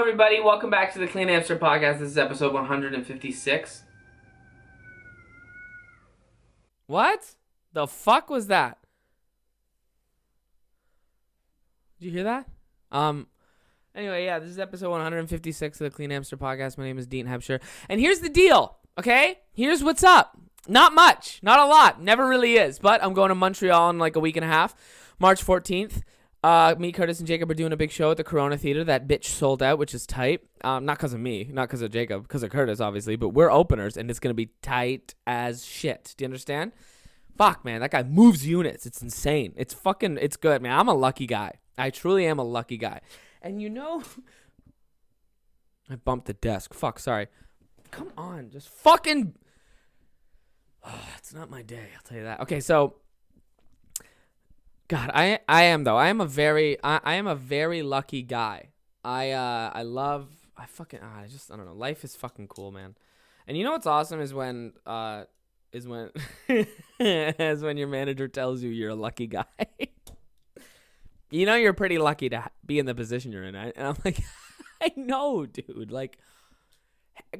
everybody. Welcome back to the Clean Hamster Podcast. This is episode 156. What? The fuck was that? Did you hear that? Anyway, yeah, this is episode 156 of the Clean Hamster Podcast. My name is Dean Hebsher. And here's the deal, okay? Here's what's up. Not much. Not a lot. Never really is. But I'm going to Montreal in like a week and a half. March 14th. Me, Curtis, and Jacob are doing a big show at the Corona Theater. That bitch sold out, which is tight. Not because of me, not because of Jacob, because of Curtis, obviously. But we're openers, and it's going to be tight as shit. Do you understand? Fuck, man. That guy moves units. It's insane. It's good, man. I'm a lucky guy. I truly am a lucky guy. And you know, I bumped the desk. Fuck, sorry. Come on. Just fucking. Oh, it's not my day. I'll tell you that. Okay, so. God, I am a very lucky guy. I don't know. Life is fucking cool, man. And you know what's awesome is when is when your manager tells you you're a lucky guy. You know you're pretty lucky to be in the position you're in. And I'm like, I know, dude. Like,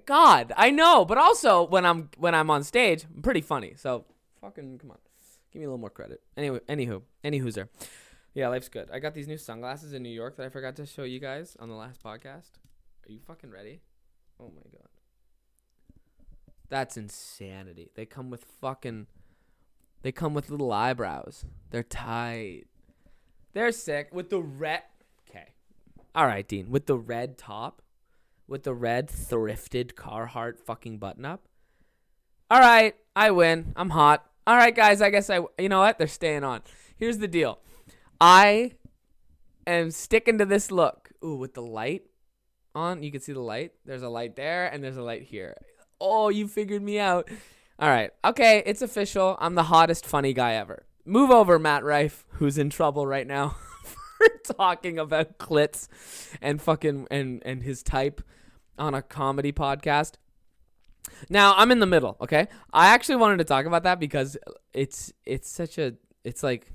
God, I know. But also when I'm on stage, I'm pretty funny. So fucking come on. Give me a little more credit. Anyway, anywho's. Yeah, life's good. I got these new sunglasses in New York that I forgot to show you guys on the last podcast. Are you fucking ready? Oh my God. That's insanity. They come with little eyebrows. They're tight. They're sick. With the red. Okay. All right, Dean. With the red top. With the red thrifted Carhartt fucking button up. All right. I win. I'm hot. All right, guys, I guess you know what? They're staying on. Here's the deal. I am sticking to this look. Ooh, with the light on. You can see the light. There's a light there, and there's a light here. Oh, you figured me out. All right. Okay, it's official. I'm the hottest funny guy ever. Move over, Matt Rife, who's in trouble right now for talking about clits and fucking and his type on a comedy podcast. Now, I'm in the middle, okay? I actually wanted to talk about that because it's like,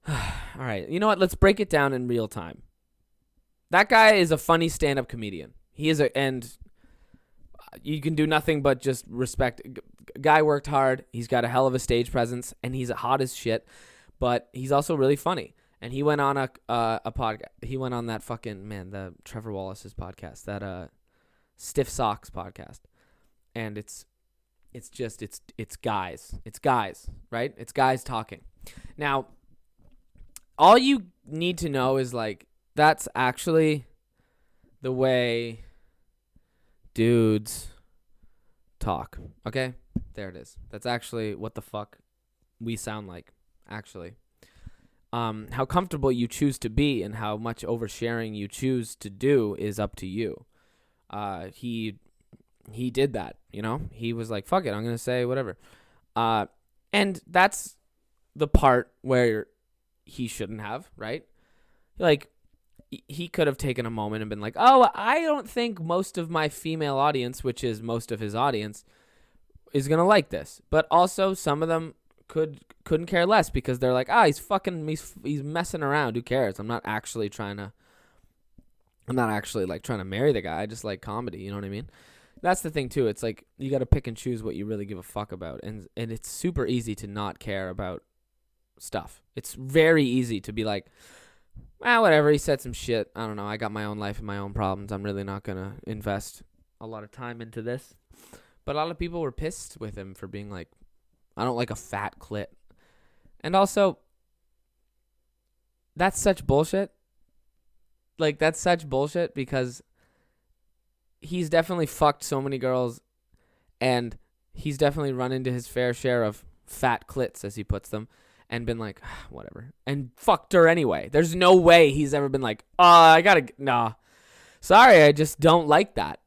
all right, you know what? Let's break it down in real time. That guy is a funny stand-up comedian. And you can do nothing but just respect. Guy worked hard. He's got a hell of a stage presence, and he's hot as shit, but he's also really funny. And he went on a podcast. He went on that fucking, the Trevor Wallace's podcast, that, Stiff Socks podcast, and it's guys, right? It's guys talking. Now, all you need to know is like that's actually the way dudes talk. Okay, there it is. That's actually what the fuck we sound like. Actually, how comfortable you choose to be and how much oversharing you choose to do is up to you. He did that, you know? He was like, fuck it, I'm going to say whatever. And that's the part where he shouldn't have, right? Like, he could have taken a moment and been like, oh, I don't think most of my female audience, which is most of his audience, is going to like this. But also, some of them couldn't care less because they're like, he's messing around. Who cares? I'm not actually like trying to marry the guy. I just like comedy. You know what I mean? That's the thing too. It's like you got to pick and choose what you really give a fuck about. And it's super easy to not care about stuff. It's very easy to be like, whatever. He said some shit. I don't know. I got my own life and my own problems. I'm really not going to invest a lot of time into this. But a lot of people were pissed with him for being like, I don't like a fat clit. And also, that's such bullshit. Like, that's such bullshit because he's definitely fucked so many girls and he's definitely run into his fair share of fat clits, as he puts them, and been like, whatever, and fucked her anyway. There's no way he's ever been like, nah, sorry, I just don't like that.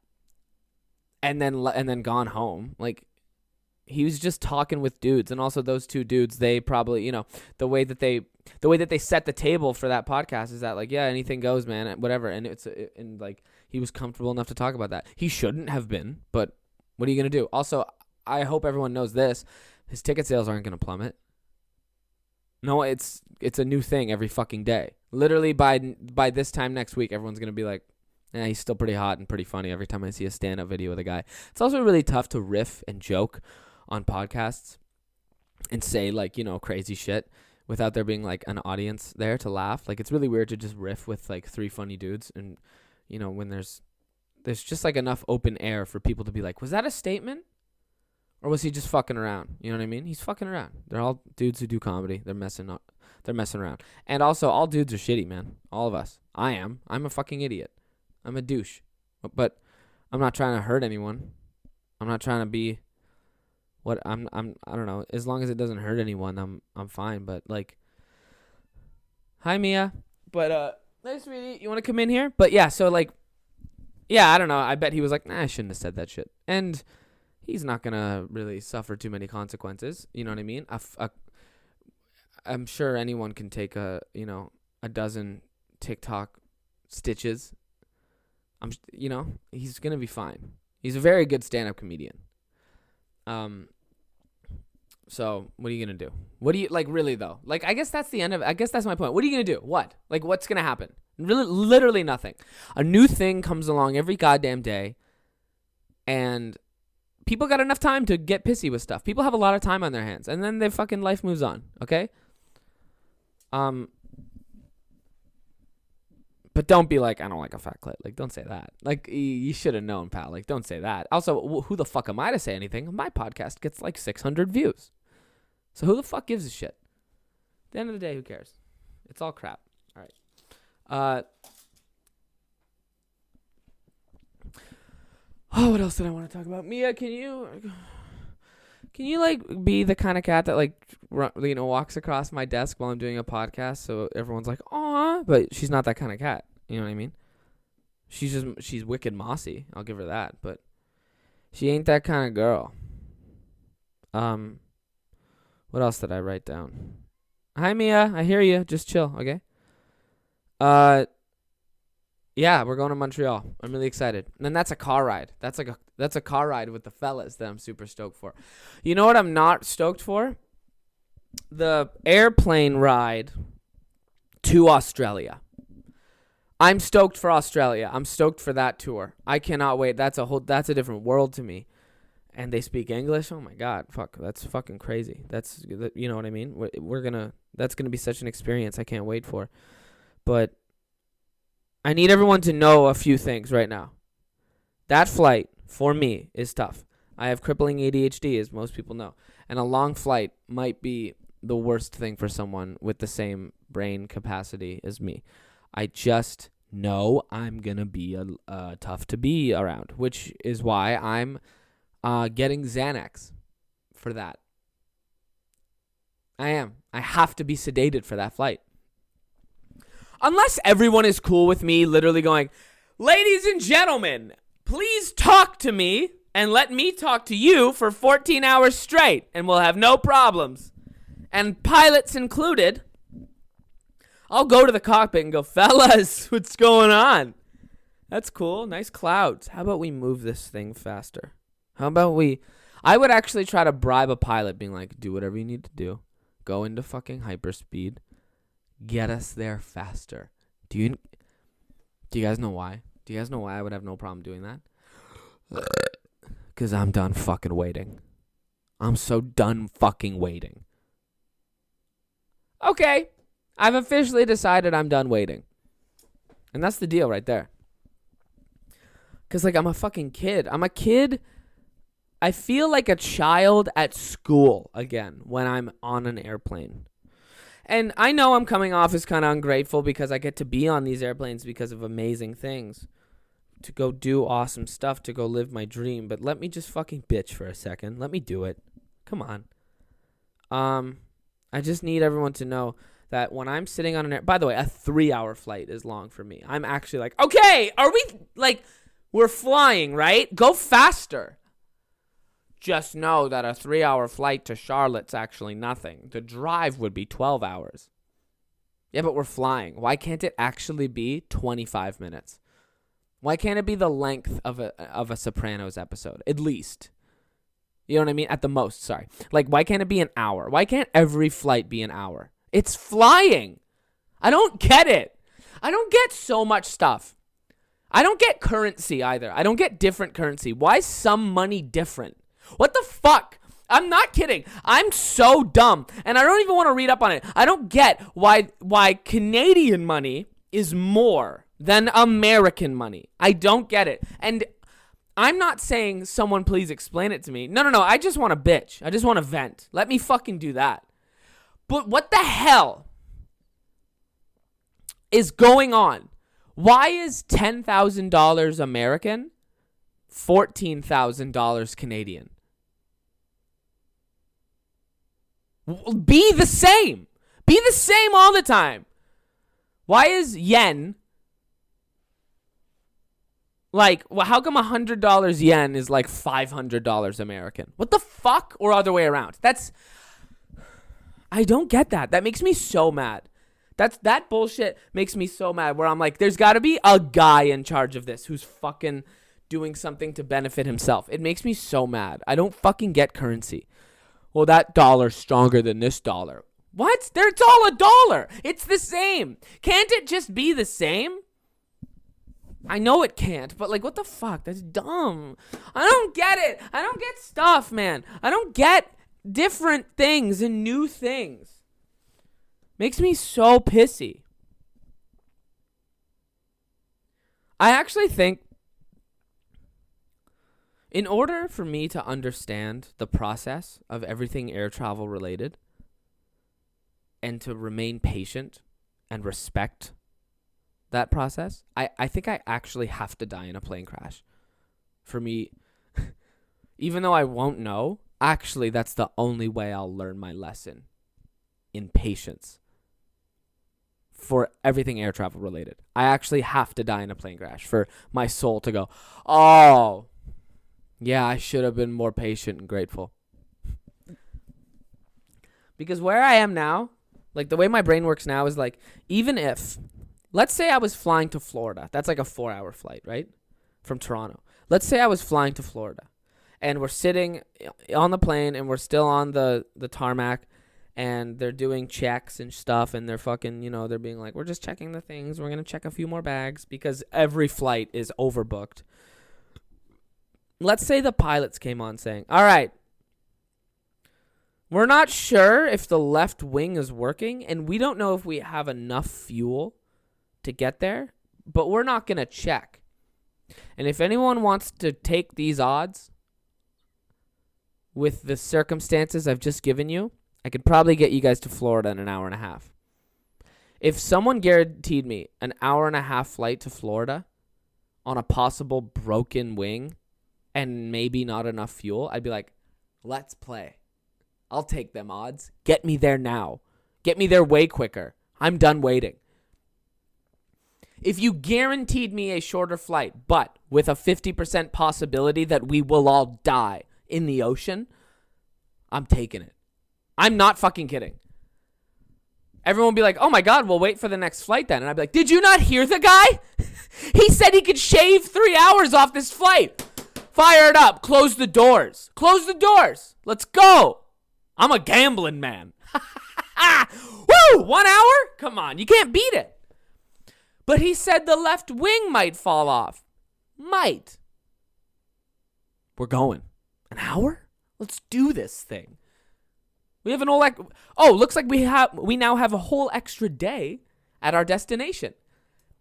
And then gone home. Like, he was just talking with dudes, and also those two dudes, they probably, you know, the way that they set the table for that podcast is that like, yeah, anything goes, man, whatever. And and like he was comfortable enough to talk about that. He shouldn't have been, but what are you gonna do? Also, I hope everyone knows this: his ticket sales aren't gonna plummet. No, it's a new thing every fucking day. Literally by this time next week, everyone's gonna be like, And he's still pretty hot and pretty funny every time I see a stand-up video with a guy. It's also really tough to riff and joke on podcasts and say, like, you know, crazy shit without there being, like, an audience there to laugh. Like, it's really weird to just riff with, like, 3 funny dudes. And, you know, when there's just, like, enough open air for people to be like, was that a statement? Or was he just fucking around? You know what I mean? He's fucking around. They're all dudes who do comedy. They're messing around. And also, all dudes are shitty, man. All of us. I am. I'm a fucking idiot. I'm a douche. But I'm not trying to hurt anyone. I'm not trying to be what I don't know. As long as it doesn't hurt anyone, I'm fine. But, like, hi, Mia. But nice to meet you. You want to come in here? But yeah, so, like, yeah, I don't know. I bet he was like, nah, I shouldn't have said that shit. And he's not going to really suffer too many consequences. You know what I mean? I'm sure anyone can take a dozen TikTok stitches. He's going to be fine. He's a very good stand-up comedian. So what are you going to do? What do you, like, really though? Like, I guess that's my point. What are you going to do? What? Like, what's going to happen? Really, literally nothing. A new thing comes along every goddamn day, and people got enough time to get pissy with stuff. People have a lot of time on their hands, and then their fucking life moves on, okay? But don't be like, I don't like a fat clit. Like, don't say that. Like, you should have known, pal. Like, don't say that. Also, who the fuck am I to say anything? My podcast gets like 600 views. So who the fuck gives a shit? At the end of the day, who cares? It's all crap. All right. What else did I want to talk about? Mia, can you like be the kind of cat that, like, walks across my desk while I'm doing a podcast so everyone's like, aw, but she's not that kind of cat. You know what I mean? She's wicked mossy. I'll give her that, but she ain't that kind of girl. What else did I write down? Hi, Mia. I hear you. Just chill, okay? Yeah, we're going to Montreal. I'm really excited. And then that's a car ride. That's a car ride with the fellas that I'm super stoked for. You know what I'm not stoked for? The airplane ride to Australia. I'm stoked for Australia. I'm stoked for that tour. I cannot wait. That's a different world to me. And they speak English. Oh my God, fuck, that's fucking crazy. That's, you know what I mean? That's gonna be such an experience I can't wait for. But I need everyone to know a few things right now. That flight, for me, is tough. I have crippling ADHD, as most people know. And a long flight might be the worst thing for someone with the same brain capacity as me. I just know I'm going to be tough to be around, which is why I'm getting Xanax for that. I am. I have to be sedated for that flight. Unless everyone is cool with me literally going, ladies and gentlemen, please talk to me and let me talk to you for 14 hours straight and we'll have no problems. And pilots included. I'll go to the cockpit and go, fellas, what's going on? That's cool. Nice clouds. How about we move this thing faster? I would actually try to bribe a pilot being like, do whatever you need to do. Go into fucking hyperspeed. Get us there faster. Do you guys know why? Do you guys know why I would have no problem doing that? Because I'm done fucking waiting. I'm so done fucking waiting. Okay. I've officially decided I'm done waiting. And that's the deal right there. Because, like, I'm a fucking kid. I'm a kid. I feel like a child at school again when I'm on an airplane. And I know I'm coming off as kind of ungrateful because I get to be on these airplanes because of amazing things. To go do awesome stuff, to go live my dream. But let me just fucking bitch for a second. Let me do it. Come on. I just need everyone to know that when I'm sitting on an by the way, a 3-hour flight is long for me. I'm actually like, okay, are we, like, we're flying, right? Go faster. Just know that a 3-hour flight to Charlotte's actually nothing. The drive would be 12 hours. Yeah, but we're flying. Why can't it actually be 25 minutes? Why can't it be the length of a Sopranos episode? At least. You know what I mean? At the most, sorry. Like, why can't it be an hour? Why can't every flight be an hour? It's flying. I don't get it. I don't get so much stuff. I don't get currency either. I don't get different currency. Why is some money different? What the fuck? I'm not kidding. I'm so dumb. And I don't even want to read up on it. I don't get why Canadian money is more than American money. I don't get it. And I'm not saying someone please explain it to me. No. I just want to bitch. I just want to vent. Let me fucking do that. But what the hell is going on? Why is $10,000 American, $14,000 Canadian? Be the same. Be the same all the time. Why is yen like, well, how come $100 yen is like $500 American? What the fuck? Or other way around? I don't get that. That makes me so mad. That bullshit makes me so mad where I'm like, there's got to be a guy in charge of this who's fucking doing something to benefit himself. It makes me so mad. I don't fucking get currency. Well, that dollar's stronger than this dollar. What? It's all a dollar. It's the same. Can't it just be the same? I know it can't, but like, what the fuck? That's dumb. I don't get it. I don't get stuff, man. I don't get different things and new things. Makes me so pissy. I actually think in order for me to understand the process of everything air travel related and to remain patient and respect that process, I think I actually have to die in a plane crash. For me, even though I won't know, actually that's the only way I'll learn my lesson in patience for everything air travel related. I actually have to die in a plane crash for my soul to go, oh, yeah, I should have been more patient and grateful. Because where I am now, like the way my brain works now is like, even if, let's say I was flying to Florida. That's like a 4-hour flight, right? From Toronto. Let's say I was flying to Florida and we're sitting on the plane and we're still on the tarmac and they're doing checks and stuff and they're fucking, they're being like, we're just checking the things. We're going to check a few more bags because every flight is overbooked. Let's say the pilots came on saying, all right, we're not sure if the left wing is working and we don't know if we have enough fuel to get there, but we're not going to check. And if anyone wants to take these odds with the circumstances I've just given you, I could probably get you guys to Florida in an hour and a half. If someone guaranteed me an hour and a half flight to Florida on a possible broken wing and maybe not enough fuel, I'd be like, let's play. I'll take them odds. Get me there now. Get me there way quicker. I'm done waiting. If you guaranteed me a shorter flight, but with a 50% possibility that we will all die in the ocean, I'm taking it. I'm not fucking kidding. Everyone will be like, oh my God, we'll wait for the next flight then. And I'd be like, did you not hear the guy? He said he could shave 3 hours off this flight. Fire it up. Close the doors. Close the doors. Let's go. I'm a gambling man. Woo! 1 hour? Come on. You can't beat it. But he said the left wing might fall off. Might. We're going. An hour? Let's do this thing. We have an whole looks like we now have a whole extra day at our destination.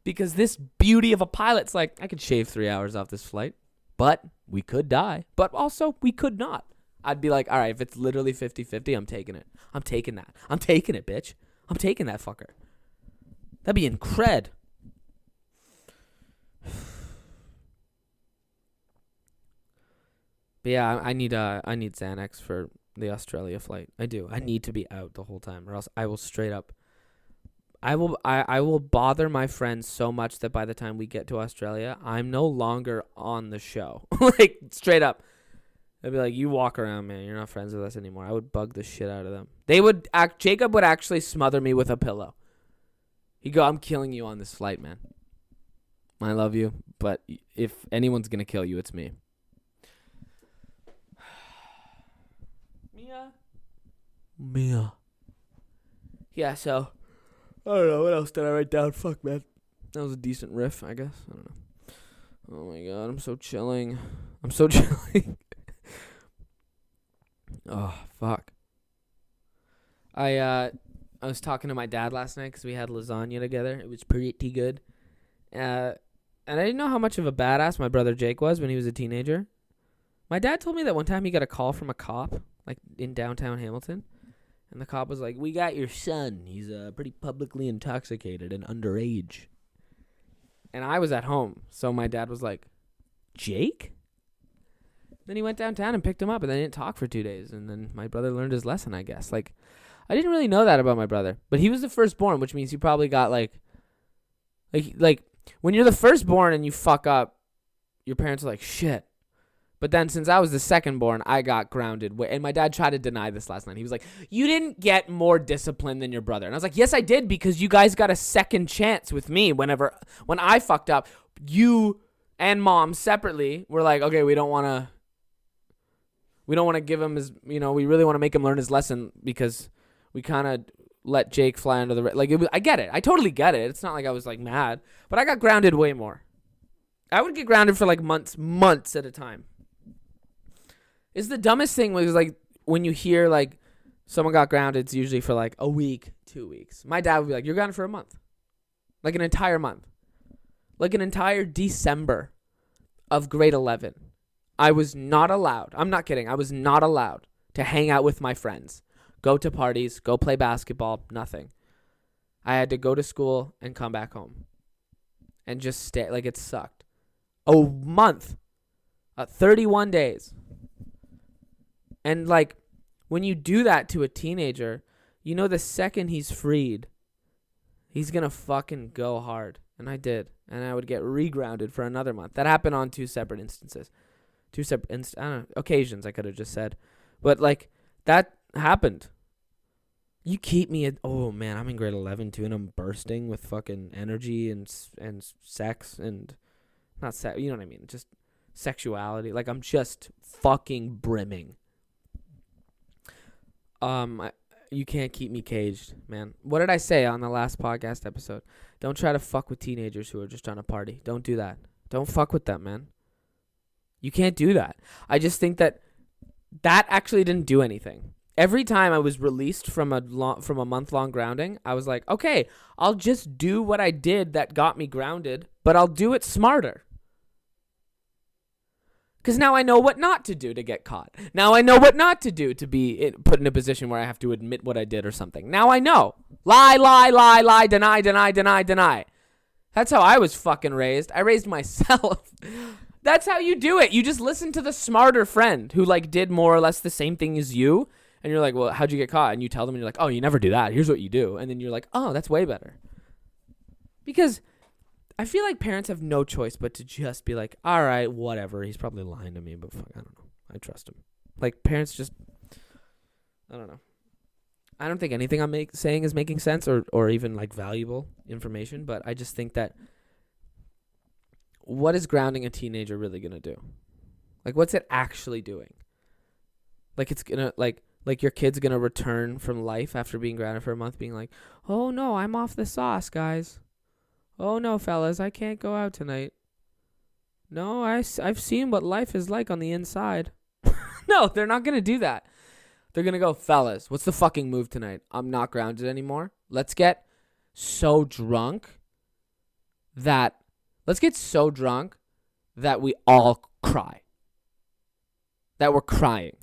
Because this beauty of a pilot's like, I could shave 3 hours off this flight, but we could die. But also, we could not. I'd be like, all right, if it's literally 50-50, I'm taking it. I'm taking that. I'm taking it, bitch. I'm taking that fucker. That'd be incred. But yeah, I need Xanax for the Australia flight. I do. I need to be out the whole time, or else I will straight up. I will bother my friends so much that by the time we get to Australia, I'm no longer on the show. Like straight up, they'd be like, "You walk around, man. You're not friends with us anymore." I would bug the shit out of them. Jacob would actually smother me with a pillow. He'd go, "I'm killing you on this flight, man. I love you, but if anyone's gonna kill you, it's me." Mia. Yeah, so I don't know. What else did I write down? Fuck, man. That was a decent riff, I guess. I don't know. Oh my god, I'm so chilling. I'm so chilling. Oh, fuck. I was talking to my dad last night because we had lasagna together. It was pretty good. And I didn't know how much of a badass my brother Jake was when he was a teenager. My dad told me that one time he got a call from a cop, like in downtown Hamilton. And the cop was like, "We got your son. He's pretty publicly intoxicated and underage." And I was at home. So my dad was like, "Jake?" Then he went downtown and picked him up, and they didn't talk for 2 days. And then my brother learned his lesson, I guess. Like, I didn't really know that about my brother. But he was the firstborn, which means he probably got, like when you're the firstborn and you fuck up, your parents are like, shit. But then since I was the secondborn, I got grounded. And my dad tried to deny this last night. He was like, "You didn't get more discipline than your brother." And I was like, "Yes, I did, because you guys got a second chance with me when I fucked up. You and mom separately were like, okay, we don't want to give him his, we really want to make him learn his lesson because we kind of let Jake fly under the I get it. I totally get it. It's not like I was like mad, but I got grounded way more. I would get grounded for like months at a time. It's the dumbest thing was like when you hear like someone got grounded, it's usually for like a week, 2 weeks. My dad would be like, "You're grounded for a month." Like an entire month. Like an entire December of grade 11. I was not allowed. I'm not kidding. I was not allowed to hang out with my friends, go to parties, go play basketball, nothing. I had to go to school and come back home and just stay. Like, it sucked. A month. 31 days. And, like, when you do that to a teenager, the second he's freed, he's going to fucking go hard. And I did. And I would get regrounded for another month. That happened on two separate instances. Occasions, I could have just said. But, like, that happened. You keep me oh, man, I'm in grade 11, too, and I'm bursting with fucking energy and sex and, not sex, you know what I mean, just sexuality. Like, I'm just fucking brimming. You can't keep me caged, man. What did I say on the last podcast episode? Don't try to fuck with teenagers who are just trying to party. Don't do that. Don't fuck with them, man. You can't do that. I just think that actually didn't do anything. Every time I was released from a month-long grounding, I was like, okay, I'll just do what I did that got me grounded, but I'll do it smarter. Because now I know what not to do to get caught. Now I know what not to do to be put in a position where I have to admit what I did or something. Now I know. Lie, lie, lie, lie, deny, deny, deny, deny. That's how I was fucking raised. I raised myself. That's how you do it. You just listen to the smarter friend who like did more or less the same thing as you. And you're like, well, how'd you get caught? And you tell them and you're like, oh, you never do that. Here's what you do. And then you're like, oh, that's way better. Because I feel like parents have no choice but to just be like, all right, whatever. He's probably lying to me, but fuck, I don't know. I trust him. Like, parents just, I don't know. I don't think anything I'm saying is making sense or even, like, valuable information, but I just think that what is grounding a teenager really going to do? Like, what's it actually doing? Like, it's going to, like your kid's going to return from life after being grounded for a month being like, oh, no, I'm off the sauce, guys. Oh, no, fellas, I can't go out tonight. No, I've seen what life is like on the inside. No, they're not going to do that. They're going to go, fellas, what's the fucking move tonight? I'm not grounded anymore. Let's get so drunk that we all cry. That we're crying.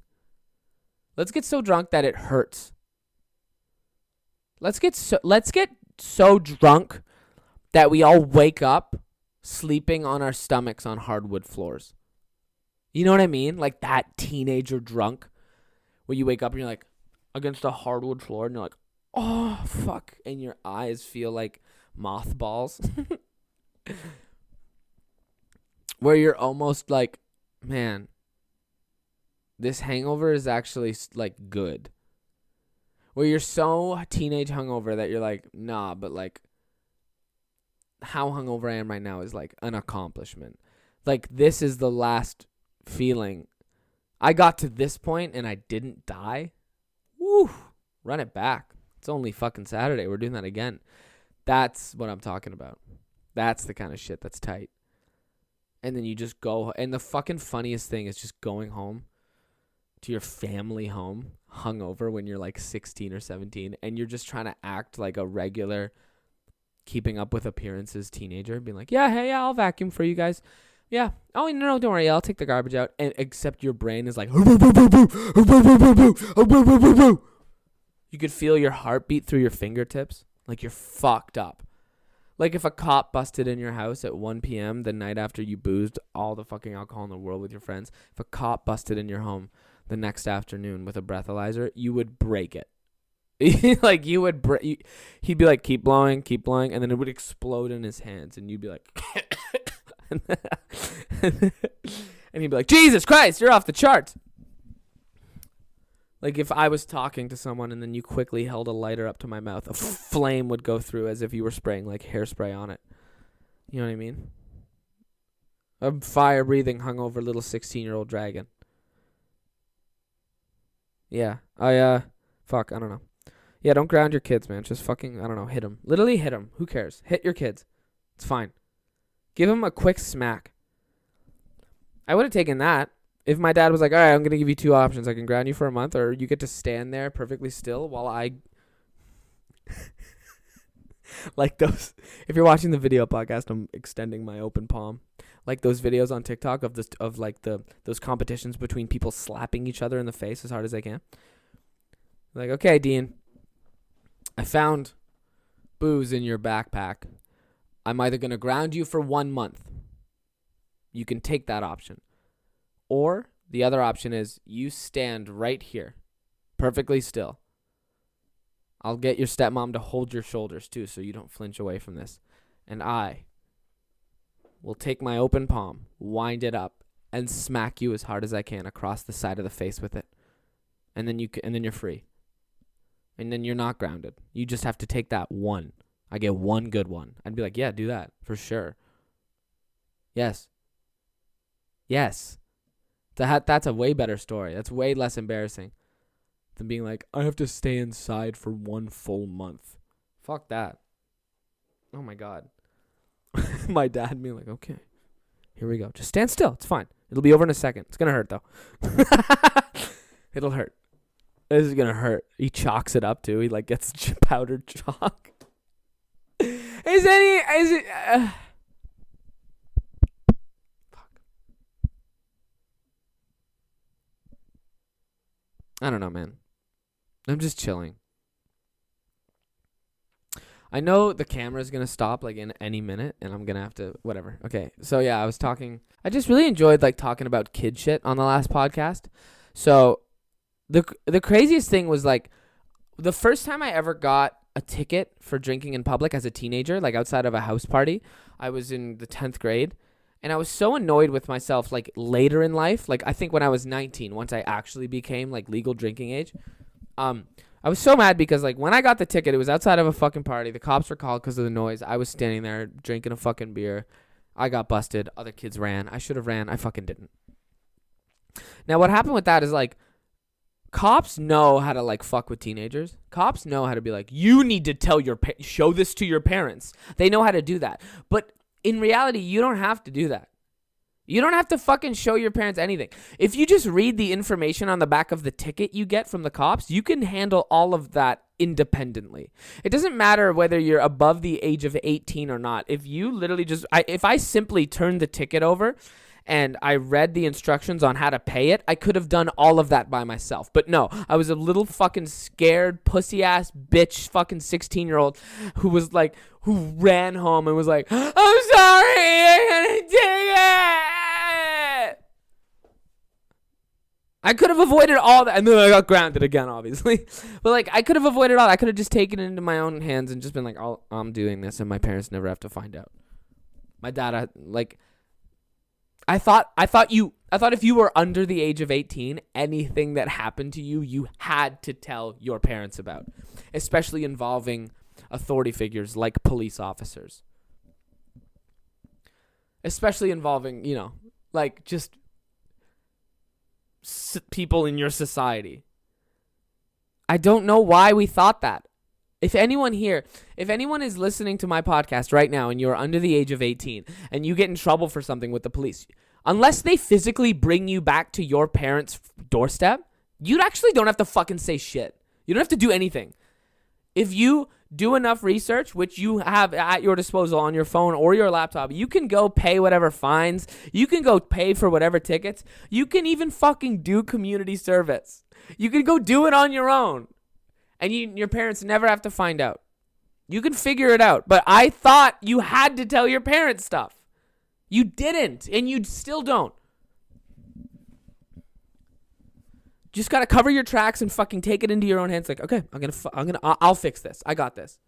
Let's get so drunk that it hurts. Let's get so drunk that we all wake up sleeping on our stomachs on hardwood floors. You know what I mean? Like that teenager drunk where you wake up and you're like against a hardwood floor and you're like, oh, fuck. And your eyes feel like mothballs. Where you're almost like, man, this hangover is actually like good. Where you're so teenage hungover that you're like, nah, but like, how hungover I am right now is like an accomplishment. Like this is the last feeling. I got to this point and I didn't die. Woo! Run it back. It's only fucking Saturday. We're doing that again. That's what I'm talking about. That's the kind of shit that's tight. And then you just go. And the fucking funniest thing is just going home to your family home hungover when you're like 16 or 17. And you're just trying to act like a regular keeping up with appearances teenager. Being like, yeah, hey, yeah, I'll vacuum for you guys. Yeah. Oh, no, don't worry. I'll take the garbage out. And except your brain is like, you could feel your heartbeat through your fingertips. Like you're fucked up. Like if a cop busted in your house at 1 p.m. the night after you boozed all the fucking alcohol in the world with your friends, if a cop busted in your home the next afternoon with a breathalyzer, you would break it. Like you would he'd be like, keep blowing, and then it would explode in his hands, and you'd be like, and he'd be like, Jesus Christ, you're off the charts. Like if I was talking to someone and then you quickly held a lighter up to my mouth, a flame would go through as if you were spraying like hairspray on it. You know what I mean? A fire-breathing, hungover little 16-year-old dragon. Yeah. I don't know. Yeah, don't ground your kids, man. Just fucking, I don't know, hit them. Literally hit them. Who cares? Hit your kids. It's fine. Give them a quick smack. I would have taken that. If my dad was like, all right, I'm going to give you two options. I can ground you for a month, or you get to stand there perfectly still while I... like those... If you're watching the video podcast, I'm extending my open palm. Like those videos on TikTok of those competitions between people slapping each other in the face as hard as they can. Like, okay, Dean, I found booze in your backpack. I'm either going to ground you for 1 month. You can take that option. Or the other option is you stand right here, perfectly still. I'll get your stepmom to hold your shoulders too so you don't flinch away from this. And I will take my open palm, wind it up, and smack you as hard as I can across the side of the face with it. And then you're free. And then you're not grounded. You just have to take that one. I get one good one. I'd be like, yeah, do that for sure. Yes. That's a way better story. That's way less embarrassing than being like, I have to stay inside for 1 full month. Fuck that. Oh my God. My dad being like, okay, here we go. Just stand still. It's fine. It'll be over in a second. It's going to hurt though. It'll hurt. This is going to hurt. He chalks it up too. He like gets powdered chalk. I don't know, man. I'm just chilling. I know the camera's going to stop like in any minute and I'm going to have to whatever. Okay. So yeah, I just really enjoyed like talking about kid shit on the last podcast. So the craziest thing was like the first time I ever got a ticket for drinking in public as a teenager, like outside of a house party, I was in the 10th grade. And I was so annoyed with myself, like, later in life. Like, I think when I was 19, once I actually became, like, legal drinking age. I was so mad because, like, when I got the ticket, it was outside of a fucking party. The cops were called because of the noise. I was standing there drinking a fucking beer. I got busted. Other kids ran. I should have ran. I fucking didn't. Now, what happened with that is, like, cops know how to, like, fuck with teenagers. Cops know how to be like, you need to show this to your parents. They know how to do that. But in reality, you don't have to do that. You don't have to fucking show your parents anything. If you just read the information on the back of the ticket you get from the cops, you can handle all of that independently. It doesn't matter whether you're above the age of 18 or not. If you literally if I simply turned the ticket over and I read the instructions on how to pay it, I could have done all of that by myself. But no, I was a little fucking scared pussy-ass bitch fucking 16-year-old who ran home and was like, I'm sorry, I'm gonna take it. I could have avoided all that. And then I got grounded again, obviously. But, like, I could have avoided all that. I could have just taken it into my own hands and just been like, I'm doing this, and my parents never have to find out. My dad, I thought if you were under the age of 18, anything that happened to you, you had to tell your parents about, especially involving authority figures like police officers, especially involving, like just people in your society. I don't know why we thought that. If anyone is listening to my podcast right now and you're under the age of 18 and you get in trouble for something with the police, unless they physically bring you back to your parents' doorstep, you actually don't have to fucking say shit. You don't have to do anything. If you do enough research, which you have at your disposal on your phone or your laptop, you can go pay whatever fines. You can go pay for whatever tickets. You can even fucking do community service. You can go do it on your own. And your parents never have to find out. You can figure it out. But I thought you had to tell your parents stuff. You didn't, and you still don't. Just gotta cover your tracks and fucking take it into your own hands. Like, okay, I'll fix this. I got this.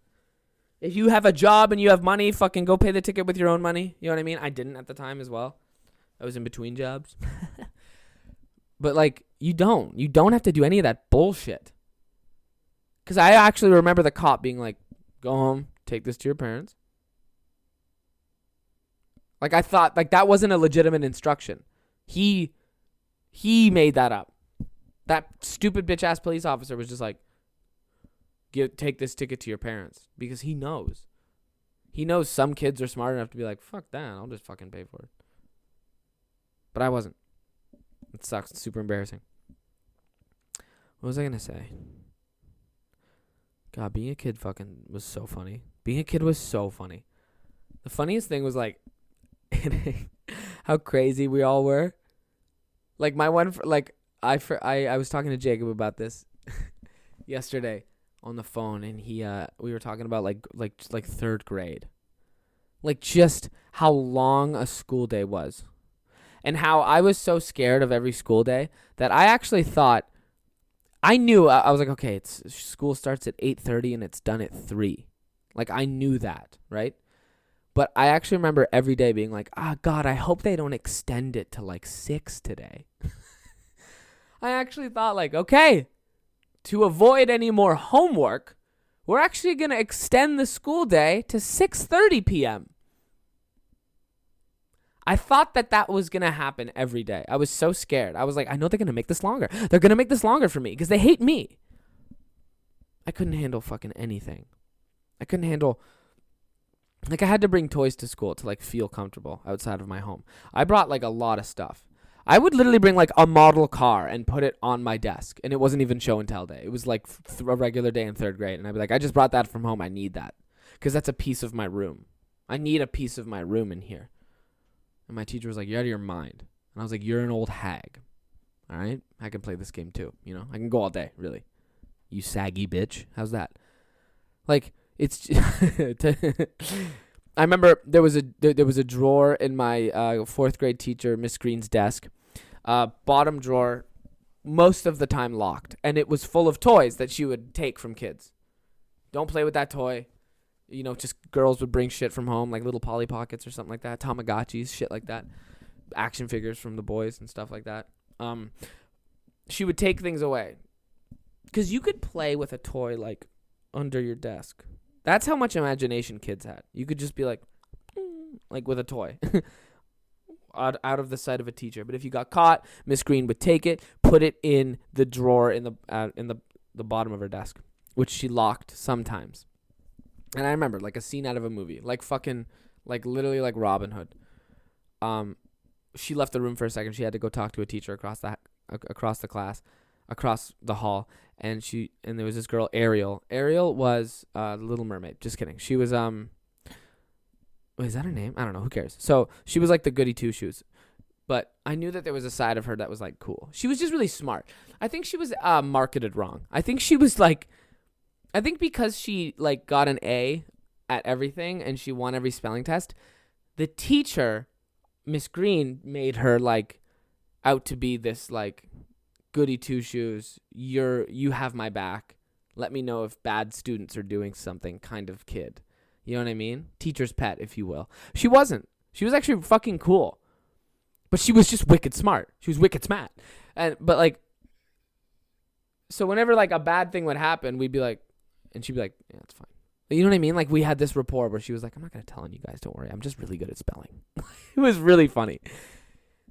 If you have a job and you have money, fucking go pay the ticket with your own money. You know what I mean? I didn't at the time as well. I was in between jobs. But like, you don't have to do any of that bullshit. Because I actually remember the cop being like, go home, take this to your parents. Like, I thought, like, that wasn't a legitimate instruction. He made that up. That stupid bitch-ass police officer was just like, take this ticket to your parents. Because he knows. He knows some kids are smart enough to be like, fuck that, I'll just fucking pay for it. But I wasn't. It sucks. It's super embarrassing. What was I going to say? God, being a kid fucking was so funny. Being a kid was so funny. The funniest thing was like how crazy we all were. Like my one, like I was talking to Jacob about this yesterday on the phone, and we were talking about like third grade, like just how long a school day was, and how I was so scared of every school day that I actually thought. I knew, I was like, okay, school starts at 8:30 and it's done at 3. Like, I knew that, right? But I actually remember every day being like, God, I hope they don't extend it to like 6 today. I actually thought like, okay, to avoid any more homework, we're actually going to extend the school day to 6:30 p.m. I thought that was going to happen every day. I was so scared. I was like, I know they're going to make this longer. They're going to make this longer for me because they hate me. I couldn't handle fucking anything. I couldn't handle... Like, I had to bring toys to school to, like, feel comfortable outside of my home. I brought, like, a lot of stuff. I would literally bring, like, a model car and put it on my desk, and it wasn't even show and tell day. It was, like, a regular day in third grade, and I'd be like, I just brought that from home. I need that because that's a piece of my room. I need a piece of my room in here. And my teacher was like, you're out of your mind. And I was like, you're an old hag. All right? I can play this game too. You know? I can go all day, really. You saggy bitch. How's that? Like, it's... I remember there was a drawer in my fourth grade teacher, Miss Green's desk. Bottom drawer, most of the time locked. And it was full of toys that she would take from kids. Don't play with that toy. You know, just girls would bring shit from home, like little Polly Pockets or something like that. Tamagotchis, shit like that. Action figures from the boys and stuff like that. She would take things away. Because you could play with a toy, like, under your desk. That's how much imagination kids had. You could just be like with a toy. out of the sight of a teacher. But if you got caught, Miss Green would take it, put it in the drawer in the bottom of her desk, which she locked sometimes. And I remember, like, a scene out of a movie. Like, fucking, like, literally like Robin Hood. She left the room for a second. She had to go talk to a teacher across the class, across the hall. And there was this girl, Ariel. Ariel was the Little Mermaid. Just kidding. She was, wait, is that her name? I don't know. Who cares? So, she was, like, the goody two-shoes. But I knew that there was a side of her that was, like, cool. She was just really smart. I think she was marketed wrong. I think she was, like... I think because she, like, got an A at everything and she won every spelling test, the teacher, Miss Green, made her, like, out to be this, like, goody two-shoes, you have my back. Let me know if bad students are doing something kind of kid. You know what I mean? Teacher's pet, if you will. She wasn't. She was actually fucking cool. But she was just wicked smart. She was wicked smart. But, like, so whenever, like, a bad thing would happen, we'd be like, and she'd be like, yeah, it's fine. You know what I mean? Like, we had this rapport where she was like, I'm not going to tell you guys, don't worry. I'm just really good at spelling. It was really funny.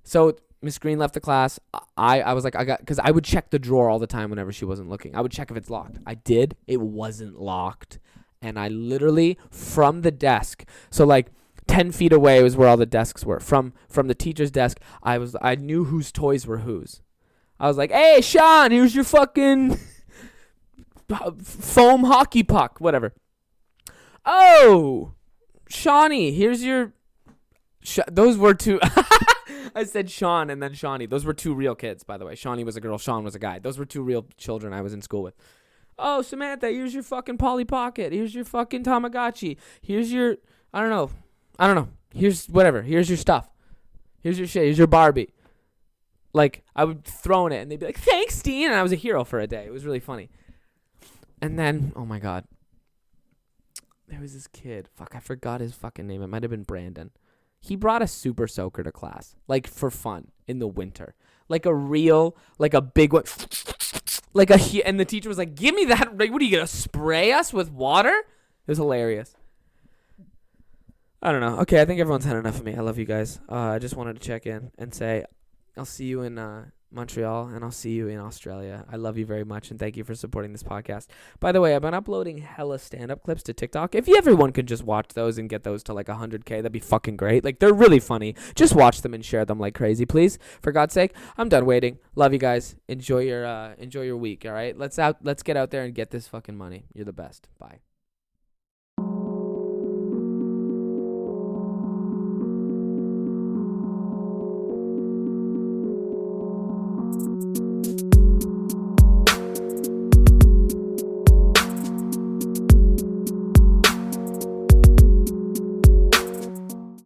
So Miss Green left the class. I was like, because I would check the drawer all the time whenever she wasn't looking. I would check if it's locked. I did. It wasn't locked. And I literally, from the desk, so like 10 feet away was where all the desks were. From the teacher's desk, I knew whose toys were whose. I was like, hey, Sean, here's your fucking foam hockey puck, whatever. Oh, Shawnee, here's your... those were two... I said Sean and then Shawnee. Those were two real kids, by the way. Shawnee was a girl. Sean was a guy. Those were two real children I was in school with. Oh, Samantha, here's your fucking Polly Pocket. Here's your fucking Tamagotchi. Here's your... I don't know. Here's whatever. Here's your stuff. Here's your shit. Here's your Barbie. Like, I would throw in it, and they'd be like, thanks, Dean. And I was a hero for a day. It was really funny. And then, oh, my God. There was this kid. Fuck, I forgot his fucking name. It might have been Brandon. He brought a super soaker to class, like, for fun, in the winter. Like a real, like a big one. And the teacher was like, give me that. What, are you going to spray us with water? It was hilarious. I don't know. Okay, I think everyone's had enough of me. I love you guys. I just wanted to check in and say I'll see you in Montreal, and I'll see you in Australia. I love you very much, and thank you for supporting this podcast. By the way, I've been uploading hella stand-up clips to TikTok. If everyone could just watch those and get those to like 100K, that'd be fucking great. Like, they're really funny. Just watch them and share them like crazy, please. For God's sake, I'm done waiting. Love you guys. Enjoy your week, all right? Let's get out there and get this fucking money. You're the best. Bye.